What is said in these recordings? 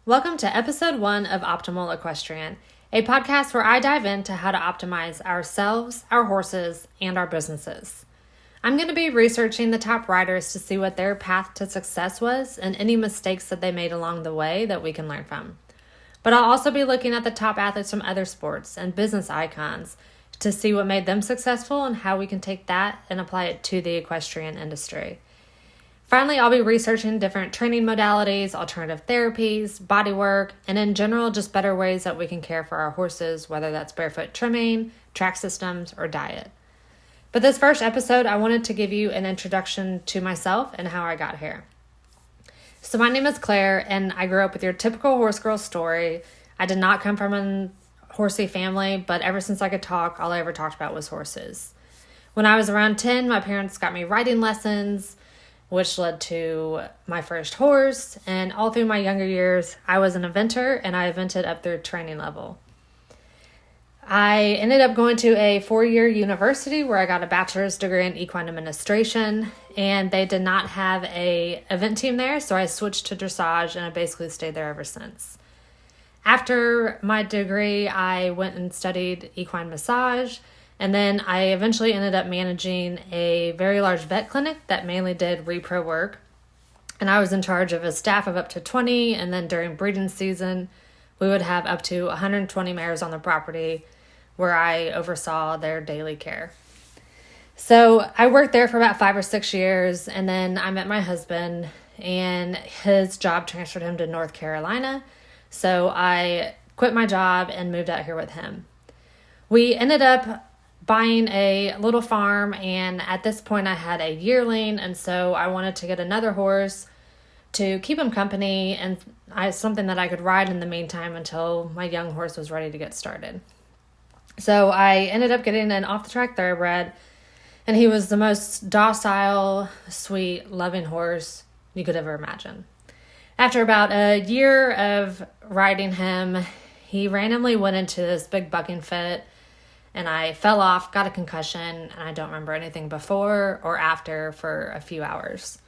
Welcome to episode 1 of Optimal Equestrian, a podcast where I dive into how to optimize ourselves, our horses, and our businesses. I'm going to be researching the top riders to see what their path to success was and any mistakes that they made along the way that we can learn from. But I'll also be looking at the top athletes from other sports and business icons to see what made them successful and how we can take that and apply it to the equestrian industry. Finally, I'll be researching different training modalities, alternative therapies, body work, and in general, just better ways that we can care for our horses, whether that's barefoot trimming, track systems, or diet. But this first episode, I wanted to give you an introduction to myself and how I got here. So my name is Claire, and I grew up with your typical horse girl story. I did not come from a horsey family, but ever since I could talk, all I ever talked about was horses. When I was around 10, my parents got me riding lessons, which led to my first horse, and all through my younger years, I was an eventer, and I evented up through training level. I ended up going to a 4-year university where I got a bachelor's degree in equine administration, and they did not have a event team there, so I switched to dressage, and I basically stayed there ever since. After my degree, I went and studied equine massage, and then I eventually ended up managing a very large vet clinic that mainly did repro work. And I was in charge of a staff of up to 20. And then during breeding season, we would have up to 120 mares on the property where I oversaw their daily care. So I worked there for about 5 or 6 years. And then I met my husband, and his job transferred him to North Carolina. So I quit my job and moved out here with him. We ended up buying a little farm, and at this point I had a yearling, and so I wanted to get another horse to keep him company and something that I could ride in the meantime until my young horse was ready to get started. So I ended up getting an off-the-track thoroughbred, and he was the most docile, sweet, loving horse you could ever imagine. After about a year of riding him, he randomly went into this big bucking fit, and I fell off, got a concussion, and I don't remember anything before or after for a few hours.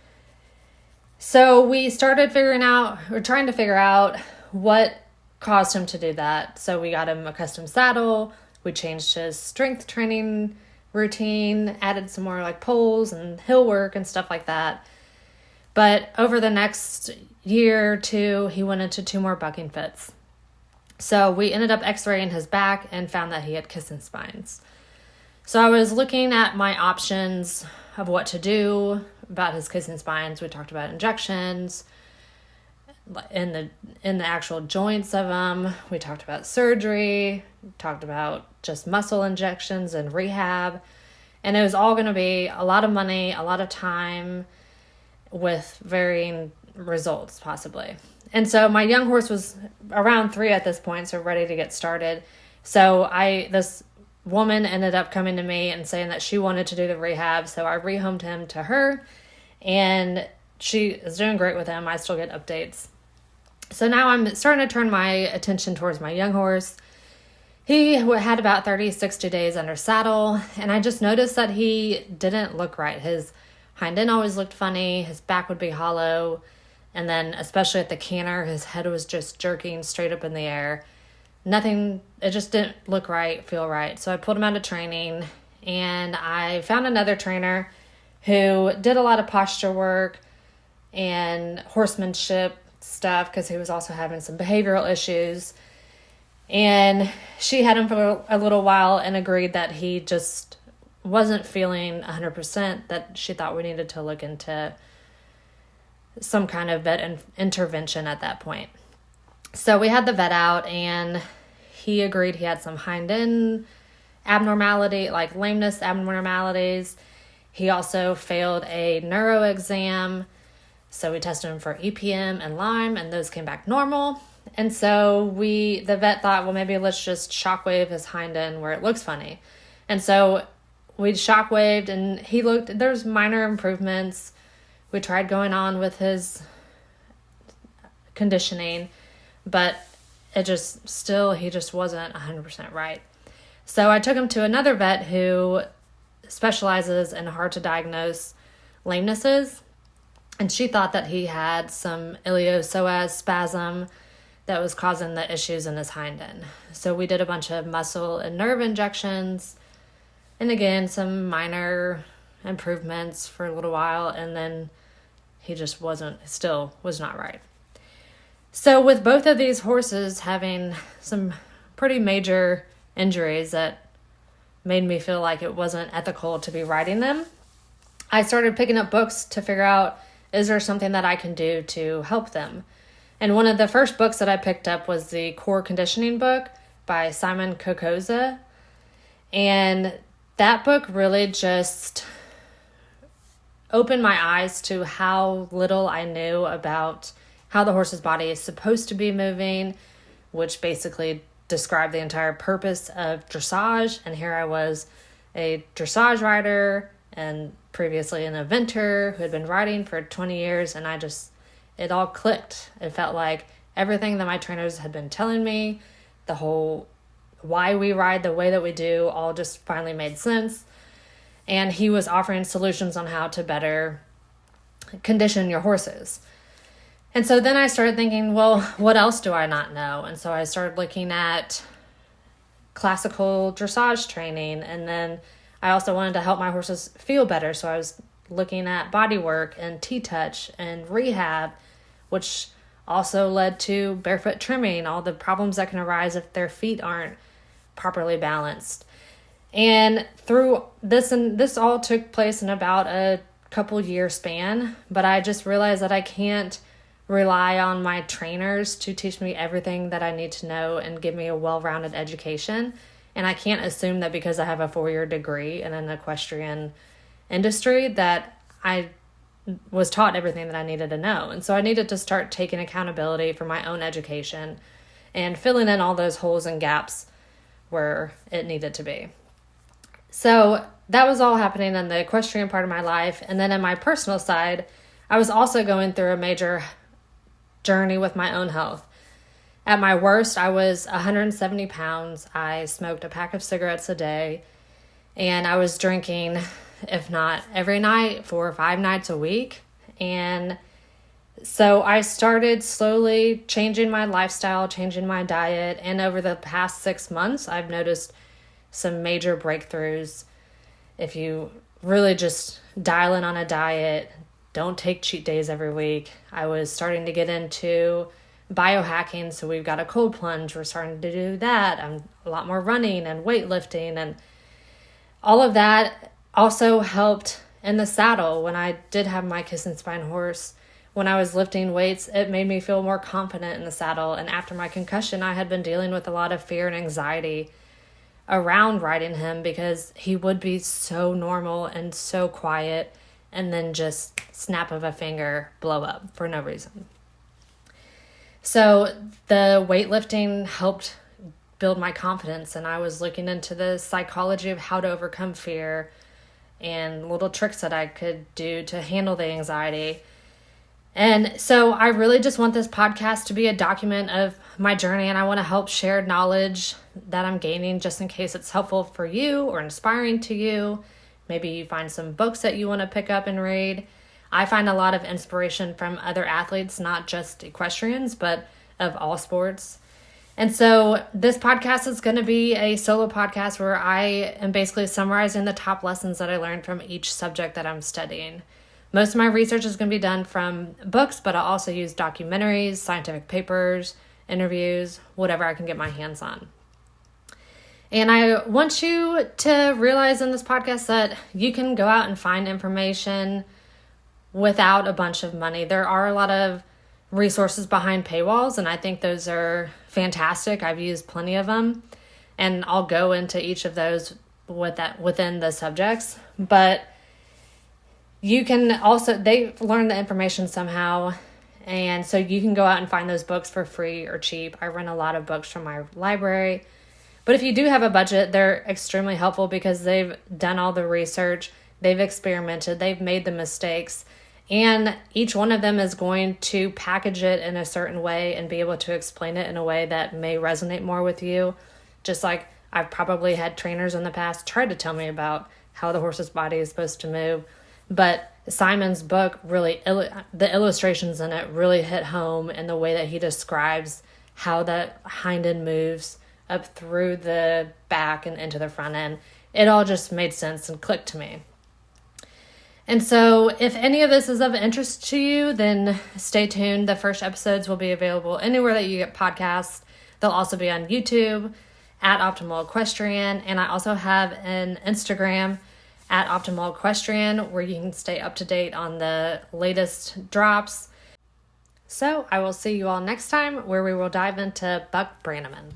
So we started trying to figure out what caused him to do that. So we got him a custom saddle, we changed his strength training routine, added some more like poles and hill work and stuff like that. But over the next year or two, he went into 2 more bucking fits. So we ended up x-raying his back and found that he had kissing spines. So I was looking at my options of what to do about his kissing spines. We talked about injections in the actual joints of them. We talked about surgery, talked about just muscle injections and rehab. And it was all going to be a lot of money, a lot of time, with varying results possibly. And so my young horse was around 3 at this point, so ready to get started. So this woman ended up coming to me and saying that she wanted to do the rehab. So I rehomed him to her, and she is doing great with him. I still get updates. So now I'm starting to turn my attention towards my young horse. He had about 30, 60 days under saddle, and I just noticed that he didn't look right. His hind end always looked funny. His back would be hollow. And then especially at the canter, his head was just jerking straight up in the air. It just didn't look right, feel right. So I pulled him out of training, and I found another trainer who did a lot of posture work and horsemanship stuff because he was also having some behavioral issues. And she had him for a little while and agreed that he just wasn't feeling 100%, that she thought we needed to look into some kind of vet intervention at that point. So we had the vet out, and he agreed he had some hind end abnormality, like lameness abnormalities. He also failed a neuro exam. So we tested him for EPM and Lyme, and those came back normal. And so the vet thought, well, maybe let's just shockwave his hind end where it looks funny. And so we shockwaved, and there's minor improvements. We tried going on with his conditioning, but he just wasn't 100% right. So I took him to another vet who specializes in hard to diagnose lamenesses, and she thought that he had some iliopsoas spasm that was causing the issues in his hind end. So we did a bunch of muscle and nerve injections, and again, some minor improvements for a little while, and then he just was not right. So with both of these horses having some pretty major injuries that made me feel like it wasn't ethical to be riding them, I started picking up books to figure out, is there something that I can do to help them? And one of the first books that I picked up was the Core Conditioning book by Simon Kokoza. And that book really just opened my eyes to how little I knew about how the horse's body is supposed to be moving, which basically described the entire purpose of dressage. And here I was, a dressage rider and previously an eventer who had been riding for 20 years, and it all clicked. It felt like everything that my trainers had been telling me, the whole why we ride the way that we do, all just finally made sense. And he was offering solutions on how to better condition your horses. And so then I started thinking, well, what else do I not know? And so I started looking at classical dressage training, and then I also wanted to help my horses feel better. So I was looking at body work and T-touch and rehab, which also led to barefoot trimming, all the problems that can arise if their feet aren't properly balanced. And through this, and this all took place in about a couple year span, but I just realized that I can't rely on my trainers to teach me everything that I need to know and give me a well-rounded education. And I can't assume that because I have a 4-year degree in an equestrian industry that I was taught everything that I needed to know. And so I needed to start taking accountability for my own education and filling in all those holes and gaps where it needed to be. So that was all happening in the equestrian part of my life. And then in my personal side, I was also going through a major journey with my own health. At my worst, I was 170 pounds. I smoked a pack of cigarettes a day, and I was drinking, if not every night, 4 or 5 nights a week. And so I started slowly changing my lifestyle, changing my diet. And over the past 6 months, I've noticed some major breakthroughs. If you really just dial in on a diet, don't take cheat days every week. I was starting to get into biohacking, so we've got a cold plunge. We're starting to do that. I'm a lot more running and weightlifting, and all of that also helped in the saddle. When I did have my kiss and spine horse, when I was lifting weights, it made me feel more confident in the saddle. And after my concussion, I had been dealing with a lot of fear and anxiety around riding him because he would be so normal and so quiet and then just snap of a finger blow up for no reason. So the weightlifting helped build my confidence, and I was looking into the psychology of how to overcome fear and little tricks that I could do to handle the anxiety. And so I really just want this podcast to be a document of my journey, and I want to help share knowledge that I'm gaining just in case it's helpful for you or inspiring to you. Maybe you find some books that you want to pick up and read. I find a lot of inspiration from other athletes, not just equestrians, but of all sports. And so this podcast is going to be a solo podcast where I am basically summarizing the top lessons that I learned from each subject that I'm studying. Most of my research is going to be done from books, but I'll also use documentaries, scientific papers, interviews, whatever I can get my hands on. And I want you to realize in this podcast that you can go out and find information without a bunch of money. There are a lot of resources behind paywalls, and I think those are fantastic. I've used plenty of them, and I'll go into each of those within the subjects. But you can also, they learn the information somehow, and so you can go out and find those books for free or cheap. I rent a lot of books from my library. But if you do have a budget, they're extremely helpful because they've done all the research, they've experimented, they've made the mistakes, and each one of them is going to package it in a certain way and be able to explain it in a way that may resonate more with you. Just like I've probably had trainers in the past try to tell me about how the horse's body is supposed to move. But Simon's book really, the illustrations in it really hit home in the way that he describes how the hind end moves up through the back and into the front end. It all just made sense and clicked to me. And so if any of this is of interest to you, then stay tuned. The first episodes will be available anywhere that you get podcasts. They'll also be on YouTube at Optimal Equestrian. And I also have an Instagram at Optimal Equestrian where you can stay up to date on the latest drops. So I will see you all next time where we will dive into buck Brannaman.